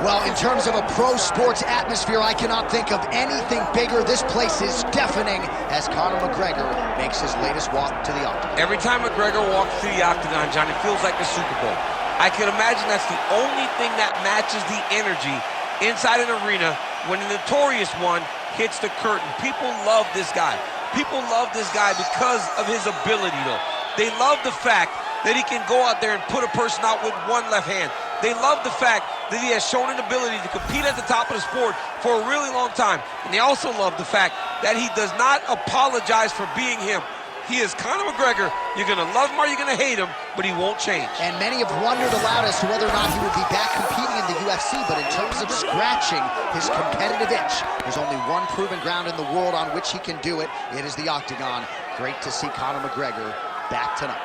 Well, in terms of a pro sports atmosphere, I cannot think of anything bigger. This place is deafening as Conor McGregor makes his latest walk to the octagon. Every time McGregor walks to the octagon, John, it feels like the Super Bowl. I can imagine that's the only thing that matches the energy inside an arena when a notorious one hits the curtain. People love this guy. People love this guy because of his ability, though. They love the fact that he can go out there and put a person out with one left hand. They love the fact that he has shown an ability to compete at the top of the sport for a really long time. And they also love the fact that he does not apologize for being him. He is Conor McGregor. You're going to love him or you're going to hate him, but he won't change. And many have wondered aloud as to whether or not he would be back competing in the UFC, but in terms of scratching his competitive itch, there's only one proven ground in the world on which he can do it. It is the octagon. Great to see Conor McGregor back tonight.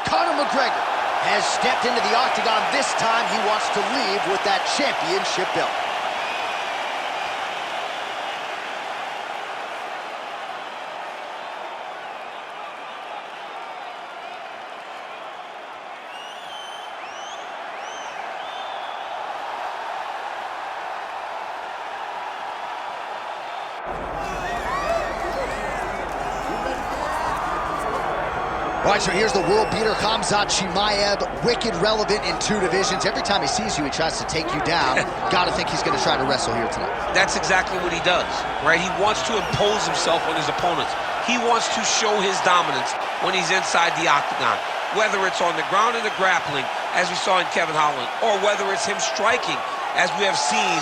Conor McGregor has stepped into the octagon. This time he wants to leave with that championship belt. All right, so here's the world beater, Khamzat Chimaev, wicked relevant in 2 divisions. Every time he sees you, he tries to take you down. Got to think he's going to try to wrestle here tonight. That's exactly what he does, right? He wants to impose himself on his opponents. He wants to show his dominance when he's inside the octagon, whether it's on the ground in the grappling, as we saw in Kevin Holland, or whether it's him striking, as we have seen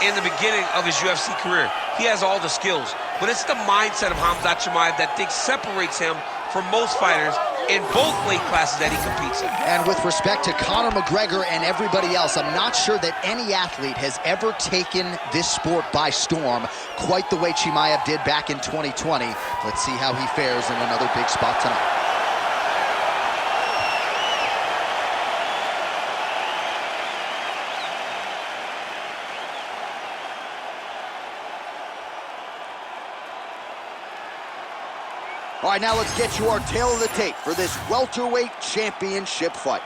in the beginning of his UFC career. He has all the skills, but it's the mindset of Khamzat Chimaev that separates him from most fighters in both weight classes that he competes in. And with respect to Conor McGregor and everybody else, I'm not sure that any athlete has ever taken this sport by storm quite the way Chimaev did back in 2020. Let's see how he fares in another big spot tonight. All right, now let's get you our tail of the tape for this welterweight championship fight.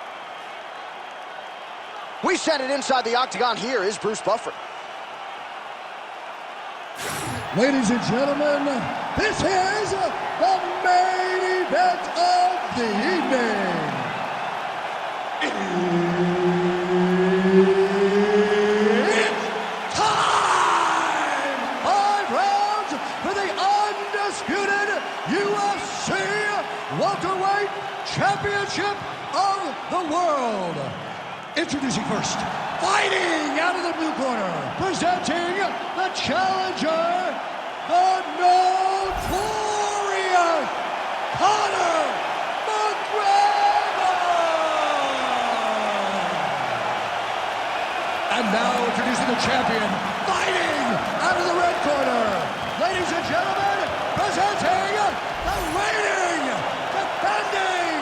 We send it inside the octagon. Here is Bruce Buffer. Ladies and gentlemen, this is the main event of the evening. It's time! 5 rounds for the undisputed UFC Welterweight Championship of the World. Introducing first, fighting out of the blue corner, presenting the challenger, the notorious Conor McGregor. And now introducing the champion, fighting out of the red corner, ladies and gentlemen, presenting the reigning, defending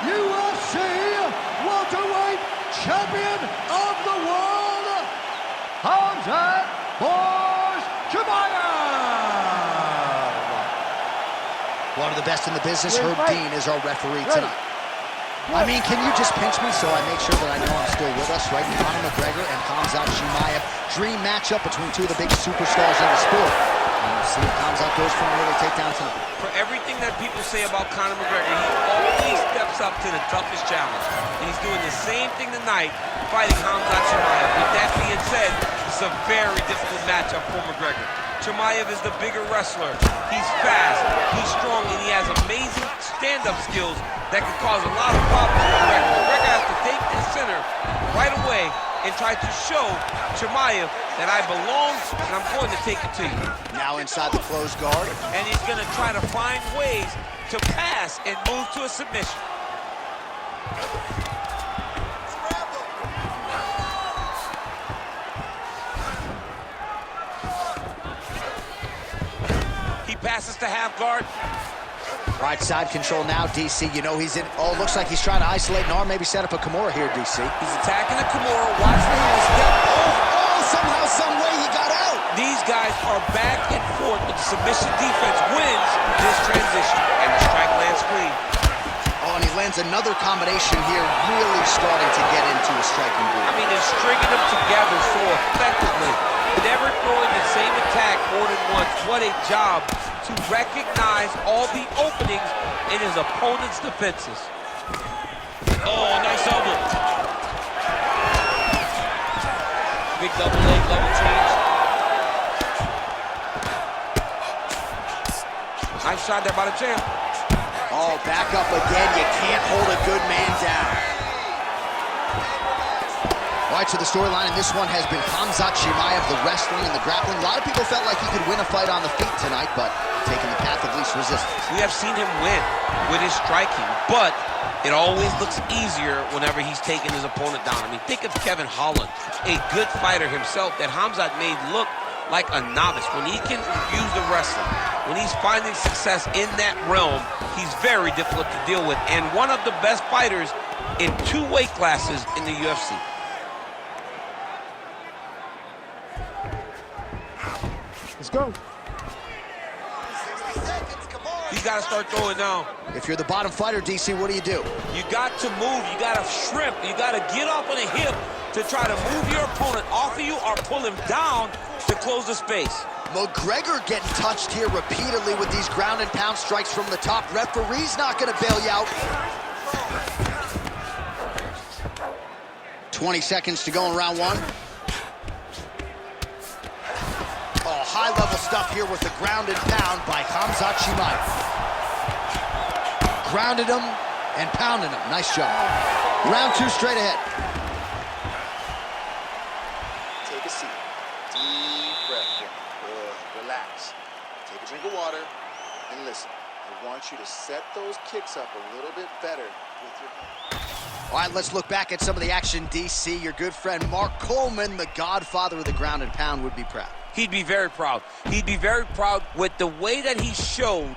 UFC welterweight champion of the world, Khamzat Chimaev. One of the best in the business, Herb Dean, is our referee tonight. I mean, can you just pinch me so I make sure that I know I'm still with us, right? Conor McGregor and Khamzat Chimaev. Dream matchup between 2 of the big superstars in the sport. And we'll see if Khamzat goes for an early takedown tonight. For everything that people say about Conor McGregor, he always steps up to the toughest challenge. And he's doing the same thing tonight, fighting Khamzat Chimaev. With that being said, it's a very difficult matchup for McGregor. Chimaev is the bigger wrestler. He's fast, he's strong, and he has amazing stand-up skills that can cause a lot of problems for McGregor. McGregor has to take this center right away and try to show Chimaev that I belong, and I'm going to take it to you. Now inside the closed guard. And he's going to try to find ways to pass and move to a submission. He passes to half guard. Right side control now, DC. You know he's in. Oh, looks like he's trying to isolate an arm, maybe set up a Kimura here, DC. He's attacking the Kimura. Watch the hand step. Oh, some somehow, some way, he got out. These guys are back and forth, but the submission defense wins this transition, and the strike lands clean. Oh, and he lands another combination here, really starting to get into a striking groove. I mean, they're stringing them together so effectively, never throwing the same attack more than once. What a job to recognize all the openings in his opponent's defenses. Oh, nice elbow. Big double leg, level change. Nice shot there by the champ. Oh, back up again. You can't hold a good man down. All right, so the storyline in this one has been Khamzat Chimaev, the wrestling and the grappling. A lot of people felt like he could win a fight on the feet tonight, but taking the path of least resistance. We have seen him win with his striking, but it always looks easier whenever he's taking his opponent down. I mean, think of Kevin Holland, a good fighter himself that Khamzat made look like a novice. When he can use the wrestling, when he's finding success in that realm, he's very difficult to deal with, and one of the best fighters in 2 weight classes in the UFC. Let's go. He's got to start throwing now. If you're the bottom fighter, DC, what do? You got to move. You got to shrimp. You got to get off on a hip to try to move your opponent off of you or pull him down to close the space. McGregor getting touched here repeatedly with these ground and pound strikes from the top. Referee's not going to bail you out. 20 seconds to go in round 1. Oh, high-level stuff here with the ground and pound by Khamzat Chimaev. Grounded him and pounded him. Nice job. Round 2 straight ahead. Take a seat. Deep breath. Good. Relax. Take a drink of water and listen. I want you to set those kicks up a little bit better with your hand. All right, let's look back at some of the action, DC. Your good friend Mark Coleman, the godfather of the ground and pound, would be proud. He'd be very proud. He'd be very proud with the way that he showed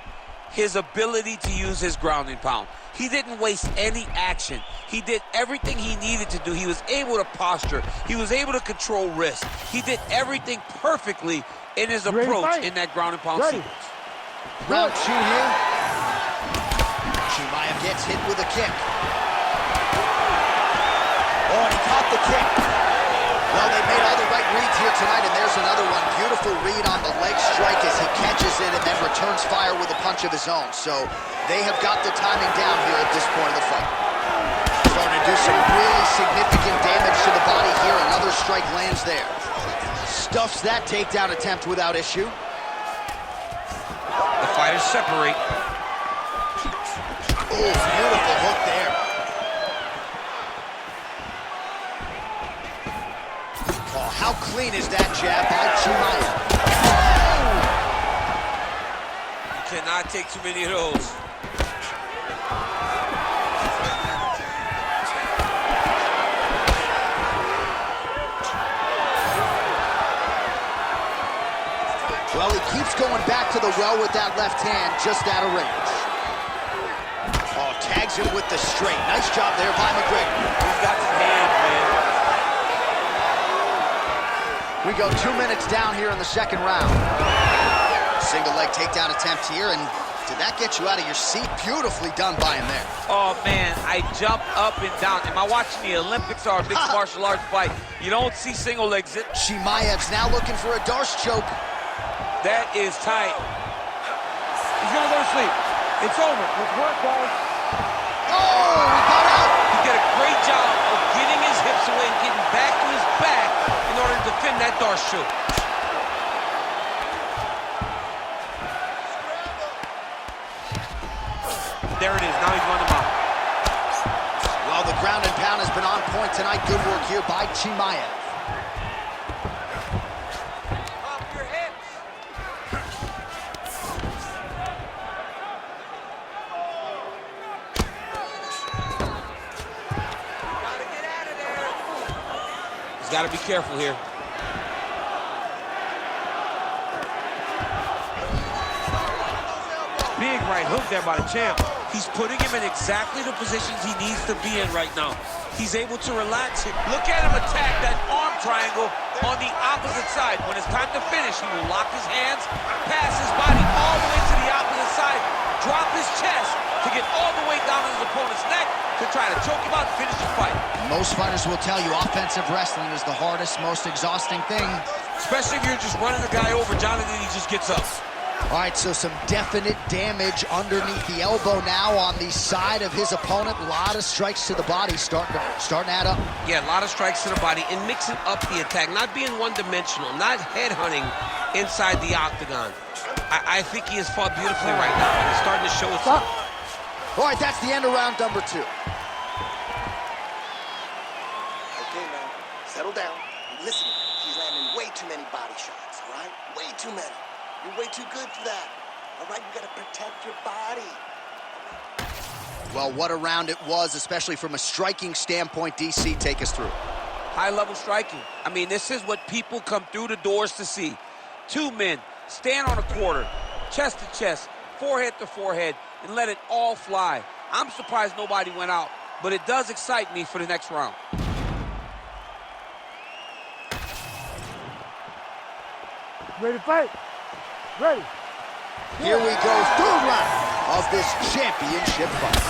his ability to use his ground and pound. He didn't waste any action. He did everything he needed to do. He was able to posture. He was able to control wrist. He did everything perfectly in his approach in that ground and pound sequence. Round 2 here. Chimaev gets hit with a kick. Oh, and he caught the kick. Well, they made all the right reads here tonight, and there's another one. Beautiful read on the leg strike as he catches it and then returns fire with a punch of his own. So they have got the timing down here at this point of the fight. Starting to do some really significant damage to the body here. Another strike lands there. Stuffs that takedown attempt without issue. The fighters separate. Oh, beautiful hook there. Oh, how clean is that jab by Chimaev? You cannot take too many of those. Well, he keeps going back to the well with that left hand, just out of range. Oh, tags him with the straight. Nice job there by McGregor. He's got some hands, man. We go 2 minutes down here in the second round. Single leg takedown attempt here, and did that get you out of your seat? Beautifully done by him there. Oh, man, I jumped up and down. Am I watching the Olympics or a mixed martial arts fight? You don't see single legs. Chimaev's now looking for a Darce choke. That is tight. He's gonna go to sleep. It's over. Let's work, guys. Oh, he got out. He did a great job of getting his hips away and getting back to his back in order to defend that Darce choke. There it is. Now he's running him out. Well, the ground and pound has been on point tonight. Good work here by Chimaev. He's got to be careful here. Big right hook there by the champ. He's putting him in exactly the positions he needs to be in right now. He's able to relax him. Look at him attack that arm triangle on the opposite side. When it's time to finish, he will lock his hands, pass his body all the way to the opposite side, drop his chest to get all the way down to his opponent's neck to try to choke him out and finish the fight. Most fighters will tell you offensive wrestling is the hardest, most exhausting thing. Especially if you're just running the guy over, Jonathan, he just gets up. All right, so some definite damage underneath the elbow now on the side of his opponent. A lot of strikes to the body starting to add up. Yeah, a lot of strikes to the body and mixing up the attack, not being one-dimensional, not headhunting inside the octagon. I think he has fought beautifully right now, and he's starting to show itself. All right, that's the end of round number 2. Okay, man, settle down. Listen, he's landing way too many body shots, all right? Way too many. You're way too good for that. All right, you gotta protect your body. Well, what a round it was, especially from a striking standpoint. DC, take us through. High-level striking. I mean, this is what people come through the doors to see. Two men stand on a quarter, chest to chest, forehead to forehead, and let it all fly. I'm surprised nobody went out, but it does excite me for the next round. Ready to fight? Ready. Here we go, third round of this championship fight.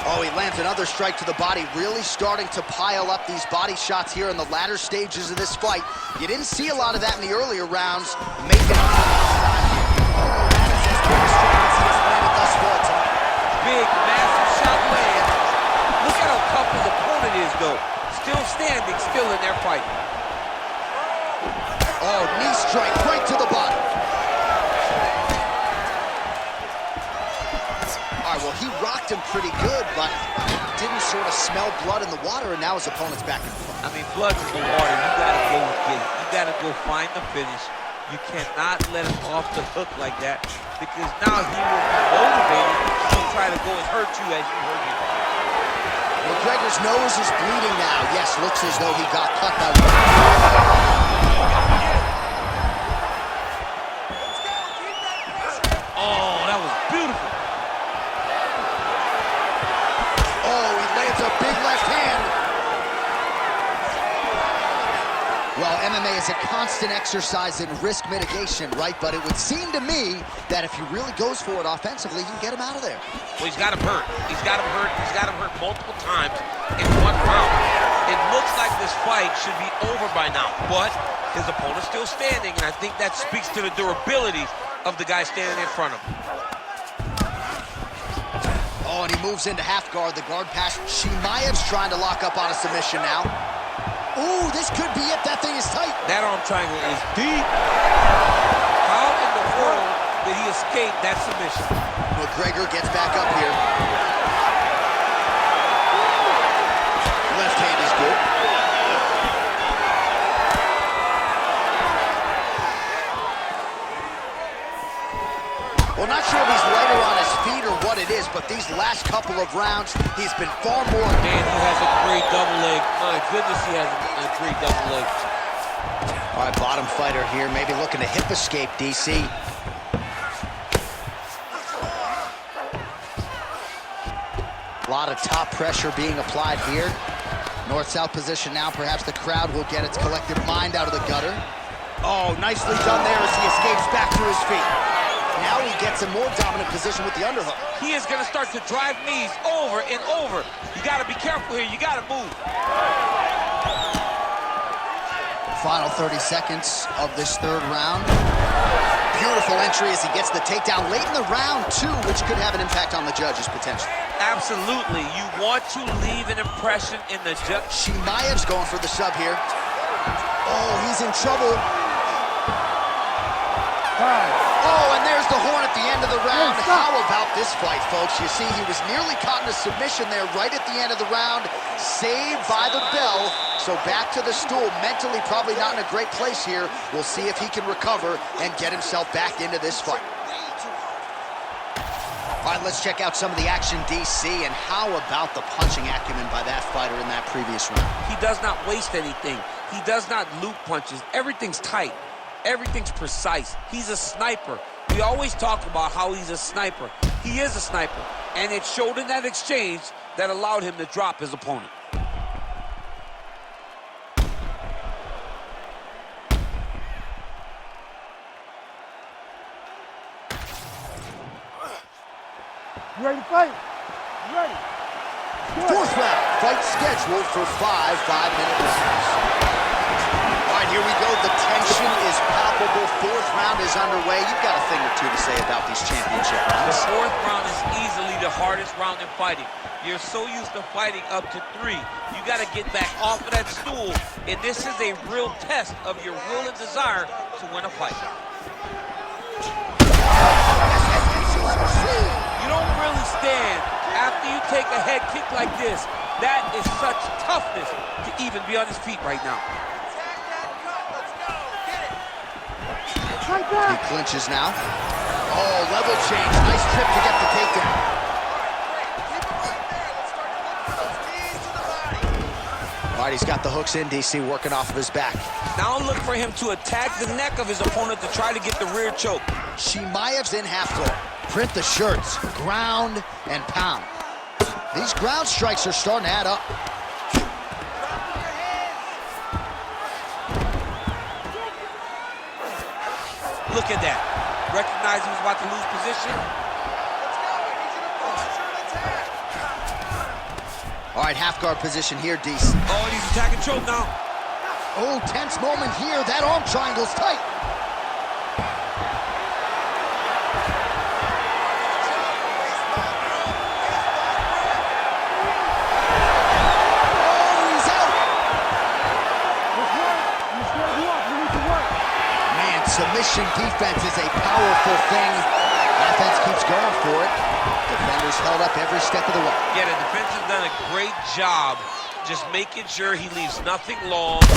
Oh, he lands another strike to the body, really starting to pile up these body shots here in the latter stages of this fight. You didn't see a lot of that in the earlier rounds. Making it that is as big a strike as he has landed thus far tonight. Big, massive shot land. Look at how tough his opponent is, though. Still standing, still in their fight. Oh, knee strike right to the body. All right, well, he rocked him pretty good, but didn't sort of smell blood in the water, and now his opponent's back in the fight. I mean, blood's in the water. You gotta go get it. You gotta go find the finish. You cannot let him off the hook like that, because now he will be motivated to try to go and hurt you as you hurt him. McGregor's nose is bleeding now. Yes, looks as though he got cut by Oh, that was beautiful. Oh, he lands a big left hand. Well, MMA is a constant exercise in risk mitigation, right? But it would seem to me that if he really goes for it offensively, he can get him out of there. Well, he's got him hurt. He's got him hurt. He's got him hurt multiple times in one round. It looks like this fight should be over by now, but his opponent's still standing, and I think that speaks to the durability of the guy standing in front of him. Oh, and he moves into half guard. The guard pass. Chimaev's trying to lock up on a submission now. Ooh, this could be it. That thing is tight. That arm triangle is deep. How in the world did he escape that submission? McGregor gets back up here. Left hand is good. Well, not sure if he's lighter on his feet or what it is, but these last couple of rounds, he's been far more... Man, he has a great double leg. My goodness, he has a great double leg. All right, bottom fighter here, maybe looking to hip escape, DC. A lot of top pressure being applied here. North-south position now. Perhaps the crowd will get its collective mind out of the gutter. Oh, nicely done there as he escapes back to his feet. Now he gets a more dominant position with the underhook. He is going to start to drive knees over and over. You got to be careful here. You got to move. Final 30 seconds of this third round. Beautiful entry as he gets the takedown late in the round, too, which could have an impact on the judges, potentially. Absolutely. You want to leave an impression in the judge. Chimaev's going for the sub here. Oh, he's in trouble. Oh, and there's the horn at the end of the round. How about this fight, folks? You see, he was nearly caught in a submission there right at the end of the round. Saved by the bell. So back to the stool. Mentally probably not in a great place here. We'll see if he can recover and get himself back into this fight. All right, let's check out some of the action, DC. And how about the punching acumen by that fighter in that previous round? He does not waste anything. He does not loop punches. Everything's tight. Everything's precise. He's a sniper. We always talk about how he's a sniper. He is a sniper, and it showed in that exchange that allowed him to drop his opponent. You ready to fight? You ready? Fourth round, fight scheduled for 5 5-minute rounds. All right, here we go. The tension is palpable. Fourth round is underway. You've got a thing or two to say about these championship rounds. The fourth round is easily the hardest round in fighting. You're so used to fighting up to 3. You got to get back off of that stool, and this is a real test of your will and desire to win a fight. You don't really stand after you take a head kick like this. That is such toughness to even be on his feet right now. He clinches now. Oh, level change. Nice trip to get the takedown. All right, he's got the hooks in, DC, working off of his back. Now look for him to attack the neck of his opponent to try to get the rear choke. Chimaev's in half guard. Print the shirts, ground and pound. These ground strikes are starting to add up. Look at that. Recognize he was about to lose position. All right, half guard position here, DC. Oh, and he's attacking choke now. Oh, tense moment here. That arm triangle's tight. Submission defense is a powerful thing. Offense keeps going for it. Defenders held up every step of the way. Yeah, the defense has done a great job just making sure he leaves nothing long. I'm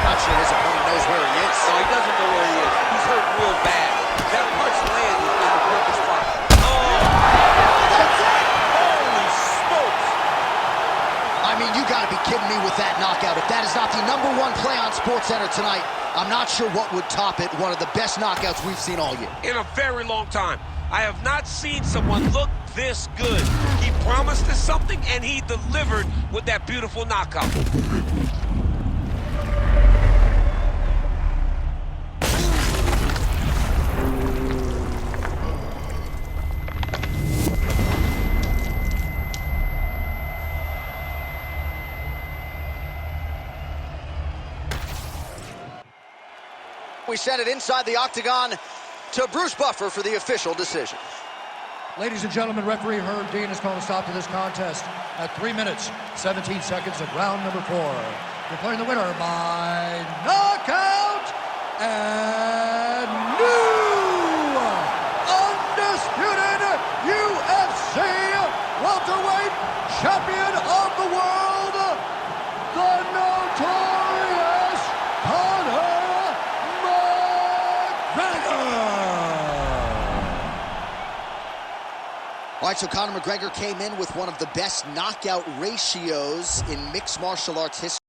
not sure his opponent knows where he is. No, he doesn't know where he is. He's hurt real bad. That punch landed in the perfect spot. Holy smokes! I mean, you gotta be kidding me with that knockout. If that is not the #1 play on SportsCenter tonight, I'm not sure what would top it. One of the best knockouts we've seen all year. In a very long time. I have not seen someone look this good. He promised us something, and he delivered with that beautiful knockout. We sent it inside the octagon to Bruce Buffer for the official decision. Ladies and gentlemen, referee Herb Dean has called a stop to this contest at 3 minutes, 17 seconds of round number 4. Declaring the winner by knockout and new undisputed UFC welterweight champion of the world, the notorious Conor McGregor. All right, so Conor McGregor came in with one of the best knockout ratios in mixed martial arts history.